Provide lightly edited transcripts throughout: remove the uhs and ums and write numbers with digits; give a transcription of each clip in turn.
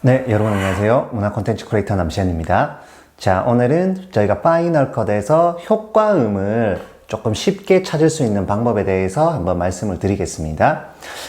네, 여러분 안녕하세요. 문화 콘텐츠 크리에이터 남시현입니다. 자, 오늘은 저희가 파이널 컷에서 효과음을 조금 쉽게 찾을 수 있는 방법에 대해서 한번 말씀을 드리겠습니다.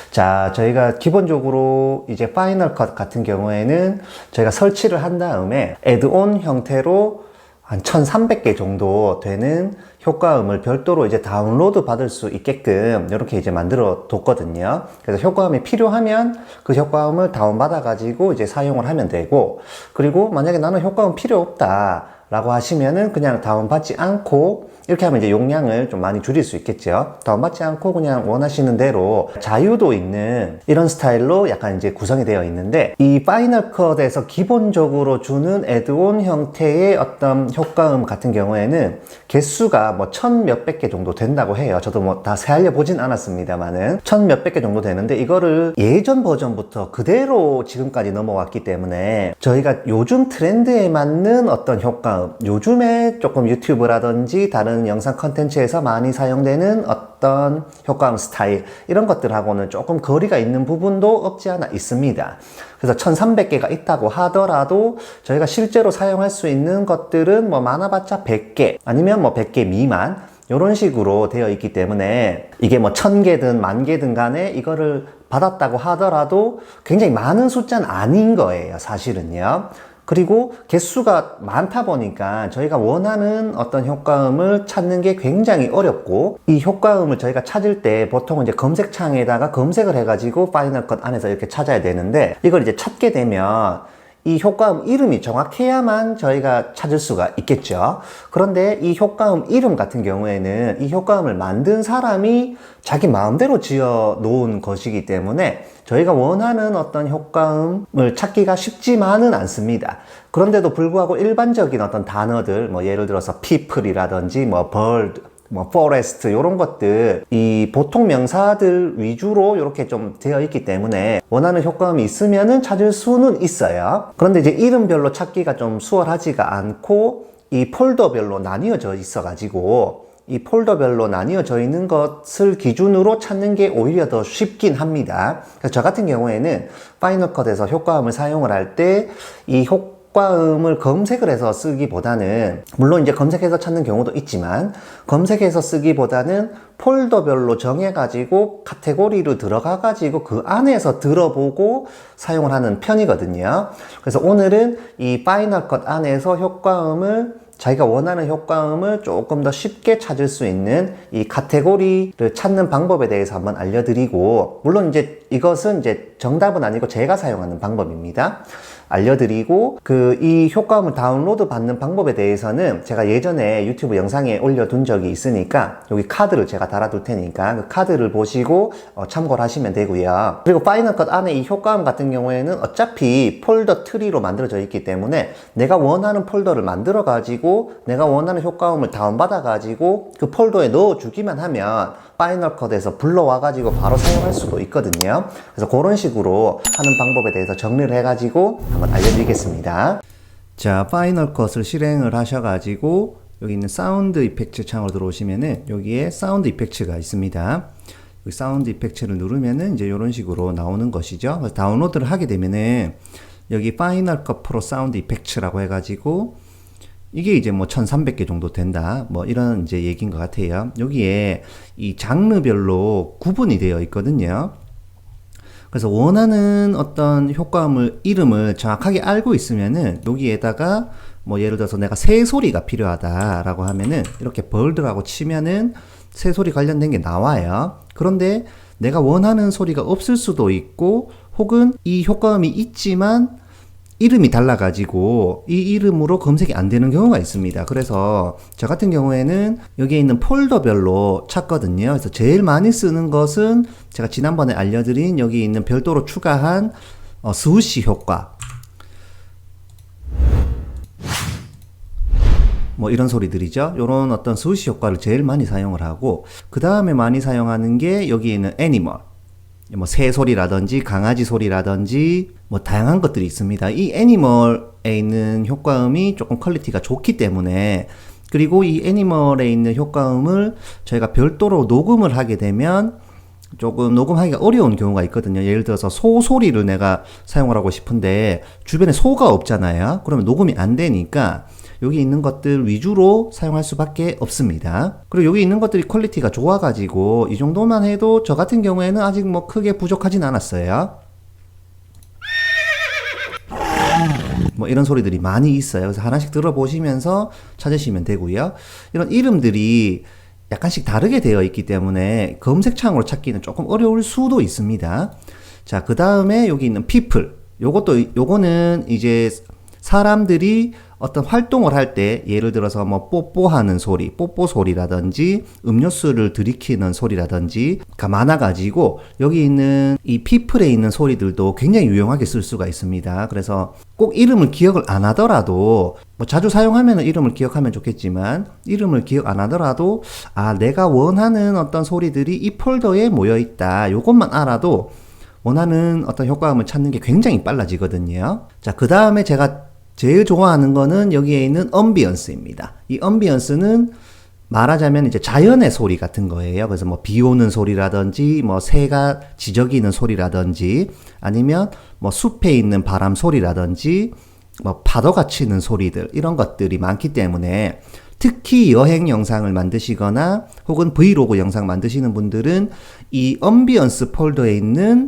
자, 저희가 기본적으로 이제 파이널 컷 같은 경우에는 저희가 설치를 한 다음에 애드온 형태로 한 1300개 정도 되는 효과음을 별도로 이제 다운로드 받을 수 있게끔 이렇게 이제 만들어 뒀거든요. 그래서 효과음이 필요하면 그 효과음을 다운받아 가지고 이제 사용을 하면 되고, 그리고 만약에 나는 효과음 필요 없다 라고 하시면은 그냥 다운받지 않고, 이렇게 하면 이제 용량을 좀 많이 줄일 수 있겠죠. 다운받지 않고 그냥 원하시는 대로 자유도 있는 이런 스타일로 약간 이제 구성이 되어 있는데, 이 파이널 컷에서 기본적으로 주는 애드온 형태의 어떤 효과음 같은 경우에는 개수가 뭐 1000 몇백 개 정도 된다고 해요. 저도 뭐 다 세알려 보진 않았습니다만은 1000 몇백 개 정도 되는데, 이거를 예전 버전부터 그대로 지금까지 넘어왔기 때문에 저희가 요즘 트렌드에 맞는 어떤 효과음, 요즘에 조금 유튜브라든지 다른 영상 컨텐츠에서 많이 사용되는 어떤 효과음 스타일, 이런 것들하고는 조금 거리가 있는 부분도 없지 않아 있습니다. 그래서 1300개가 있다고 하더라도 저희가 실제로 사용할 수 있는 것들은 뭐 많아봤자 100개 아니면 뭐 100개 미만, 이런 식으로 되어 있기 때문에 이게 뭐 1000개든 10,000개든 간에 이거를 받았다고 하더라도 굉장히 많은 숫자는 아닌 거예요, 사실은요. 그리고 개수가 많다 보니까 저희가 원하는 어떤 효과음을 찾는 게 굉장히 어렵고, 이 효과음을 저희가 찾을 때 보통은 이제 검색창에다가 검색을 해가지고 파이널 컷 안에서 이렇게 찾아야 되는데, 이걸 이제 찾게 되면 이 효과음 이름이 정확해야만 저희가 찾을 수가 있겠죠. 그런데 이 효과음 이름 같은 경우에는 이 효과음을 만든 사람이 자기 마음대로 지어 놓은 것이기 때문에 저희가 원하는 어떤 효과음을 찾기가 쉽지만은 않습니다. 그런데도 불구하고 일반적인 어떤 단어들, 뭐 예를 들어서 people이라든지 뭐 bird, 뭐 forest, 이런 것들, 이 보통 명사들 위주로 이렇게 좀 되어 있기 때문에 원하는 효과음이 있으면은 찾을 수는 있어요. 그런데 이제 이름별로 찾기가 좀 수월하지가 않고, 이 폴더별로 나뉘어져 있어 가지고 이 폴더별로 나뉘어져 있는 것을 기준으로 찾는 게 오히려 더 쉽긴 합니다. 그래서 저 같은 경우에는 파이널 컷에서 효과음을 사용을 할 때 이 효과음을 검색을 해서 쓰기보다는, 물론 이제 검색해서 찾는 경우도 있지만 검색해서 쓰기보다는 폴더별로 정해가지고 카테고리로 들어가가지고 그 안에서 들어보고 사용을 하는 편이거든요. 그래서 오늘은 이 파이널 컷 안에서 효과음을, 자기가 원하는 효과음을 조금 더 쉽게 찾을 수 있는 이 카테고리를 찾는 방법에 대해서 한번 알려드리고, 물론 이제 이것은 이제 정답은 아니고 제가 사용하는 방법입니다. 알려드리고, 이 효과음을 다운로드 받는 방법에 대해서는 제가 예전에 유튜브 영상에 올려둔 적이 있으니까 여기 카드를 제가 달아둘 테니까 그 카드를 보시고 참고를 하시면 되고요. 그리고 파이널 컷 안에 이 효과음 같은 경우에는 어차피 폴더 트리로 만들어져 있기 때문에 내가 원하는 폴더를 만들어 가지고 내가 원하는 효과음을 다운받아 가지고 그 폴더에 넣어 주기만 하면 파이널 컷에서 불러와 가지고 바로 사용할 수도 있거든요. 그래서 그런 식으로 하는 방법에 대해서 정리를 해가지고 한번 알려드리겠습니다. 자, 파이널 컷을 실행을 하셔가지고 여기 있는 사운드 이펙트 창으로 들어오시면은 여기에 사운드 이펙트가 있습니다. 여기 사운드 이펙트를 누르면은 이제 이런 식으로 나오는 것이죠. 그래서 다운로드를 하게 되면은 여기 파이널 컷 프로 사운드 이펙트라고 해가지고 이게 이제 뭐 1300개 정도 된다, 뭐 이런 이제 얘기인 것 같아요. 여기에 이 장르별로 구분이 되어 있거든요. 그래서 원하는 어떤 효과음을 이름을 정확하게 알고 있으면은 여기에다가 뭐 예를 들어서 내가 새소리가 필요하다라고 하면은 이렇게 벌드라고 치면은 새소리 관련된 게 나와요. 그런데 내가 원하는 소리가 없을 수도 있고, 혹은 이 효과음이 있지만 이름이 달라가지고 이 이름으로 검색이 안 되는 경우가 있습니다. 그래서 저 같은 경우에는 여기에 있는 폴더별로 찾거든요. 그래서 제일 많이 쓰는 것은 제가 지난번에 알려드린 여기 있는 별도로 추가한 스우시 효과, 뭐 이런 소리들이죠. 이런 어떤 스우시 효과를 제일 많이 사용을 하고, 그 다음에 많이 사용하는 게 여기 있는 애니멀, 뭐 새 소리라든지 강아지 소리라든지 뭐 다양한 것들이 있습니다. 이 애니멀에 있는 효과음이 조금 퀄리티가 좋기 때문에, 그리고 이 애니멀에 있는 효과음을 저희가 별도로 녹음을 하게 되면 조금 녹음하기가 어려운 경우가 있거든요. 예를 들어서 소 소리를 내가 사용을 하고 싶은데 주변에 소가 없잖아요. 그러면 녹음이 안 되니까 여기 있는 것들 위주로 사용할 수밖에 없습니다. 그리고 여기 있는 것들이 퀄리티가 좋아가지고 이 정도만 해도 저 같은 경우에는 아직 뭐 크게 부족하진 않았어요. 뭐 이런 소리들이 많이 있어요. 그래서 하나씩 들어보시면서 찾으시면 되고요. 이런 이름들이 약간씩 다르게 되어 있기 때문에 검색창으로 찾기는 조금 어려울 수도 있습니다. 자, 그 다음에 여기 있는 people. 요거는 이제 사람들이 어떤 활동을 할 때 예를 들어서 뭐 뽀뽀하는 소리, 뽀뽀 소리라든지 음료수를 들이키는 소리라든지가 많아가지고 여기 있는 이 people에 있는 소리들도 굉장히 유용하게 쓸 수가 있습니다. 그래서 꼭 이름을 기억을 안 하더라도 뭐 자주 사용하면 이름을 기억하면 좋겠지만 이름을 기억 안 하더라도 아, 내가 원하는 어떤 소리들이 이 폴더에 모여 있다. 요것만 알아도 원하는 어떤 효과음을 찾는 게 굉장히 빨라지거든요. 자, 그 다음에 제가 제일 좋아하는 거는 여기에 있는 엄비언스입니다. 이 엄비언스는 말하자면 이제 자연의 소리 같은 거예요. 그래서 뭐 비 오는 소리라든지 뭐 새가 지저귀는 소리라든지 아니면 뭐 숲에 있는 바람 소리라든지 뭐 파도가 치는 소리들 이런 것들이 많기 때문에 특히 여행 영상을 만드시거나 혹은 브이로그 영상 만드시는 분들은 이 엄비언스 폴더에 있는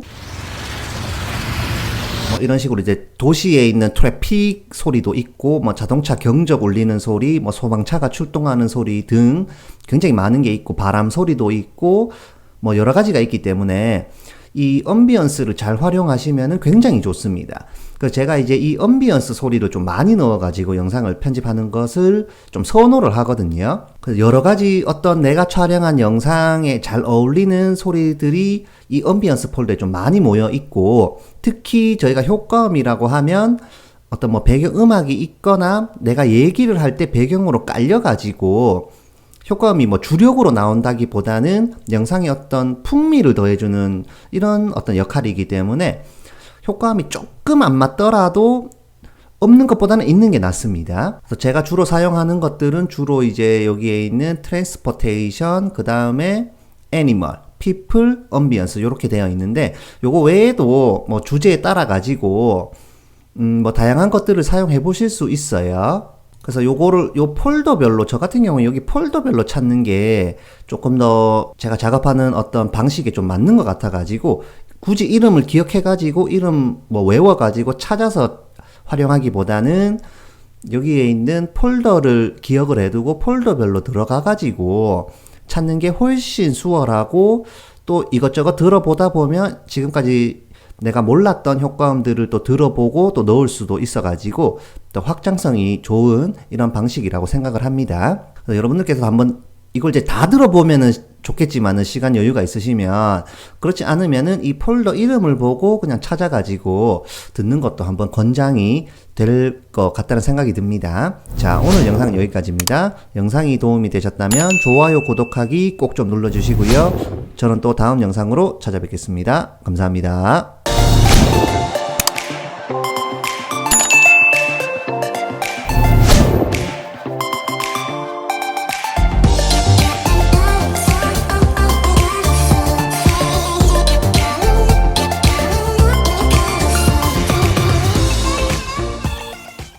뭐 이런 식으로 이제 도시에 있는 트래픽 소리도 있고 뭐 자동차 경적 울리는 소리, 뭐 소방차가 출동하는 소리 등 굉장히 많은 게 있고 바람 소리도 있고 뭐 여러 가지가 있기 때문에 이 엄비언스를 잘 활용하시면은 굉장히 좋습니다. 그래서 제가 이제 이 엄비언스 소리를 좀 많이 넣어가지고 영상을 편집하는 것을 좀 선호를 하거든요. 그래서 여러 가지 어떤 내가 촬영한 영상에 잘 어울리는 소리들이 이 엄비언스 폴더에 좀 많이 모여 있고 특히 저희가 효과음이라고 하면 어떤 뭐 배경음악이 있거나 내가 얘기를 할 때 배경으로 깔려가지고 효과음이 뭐 주력으로 나온다기보다는 영상에 어떤 풍미를 더해주는 이런 어떤 역할이기 때문에 효과음이 조금 안 맞더라도 없는 것보다는 있는 게 낫습니다. 그래서 제가 주로 사용하는 것들은 주로 이제 여기에 있는 트랜스포테이션, 그 다음에 애니멀, people, ambience 이렇게 되어 있는데 요거 외에도 뭐 주제에 따라 가지고 뭐 다양한 것들을 사용해 보실 수 있어요. 그래서 요 폴더별로, 저 같은 경우는 여기 폴더별로 찾는 게 조금 더 제가 작업하는 어떤 방식에 좀 맞는 것 같아가지고, 굳이 이름을 기억해가지고, 이름 뭐 외워가지고 찾아서 활용하기보다는 여기에 있는 폴더를 기억을 해두고 폴더별로 들어가가지고 찾는 게 훨씬 수월하고, 또 이것저것 들어보다 보면 지금까지 내가 몰랐던 효과음들을 또 들어보고 또 넣을 수도 있어가지고 또 확장성이 좋은 이런 방식이라고 생각을 합니다. 여러분들께서 한번 이걸 이제 다 들어보면은 좋겠지만은 시간 여유가 있으시면 그렇지 않으면은 이 폴더 이름을 보고 그냥 찾아가지고 듣는 것도 한번 권장이 될 것 같다는 생각이 듭니다. 자, 오늘 영상은 여기까지입니다. 영상이 도움이 되셨다면 좋아요, 구독하기 꼭 좀 눌러주시고요. 저는 또 다음 영상으로 찾아뵙겠습니다. 감사합니다.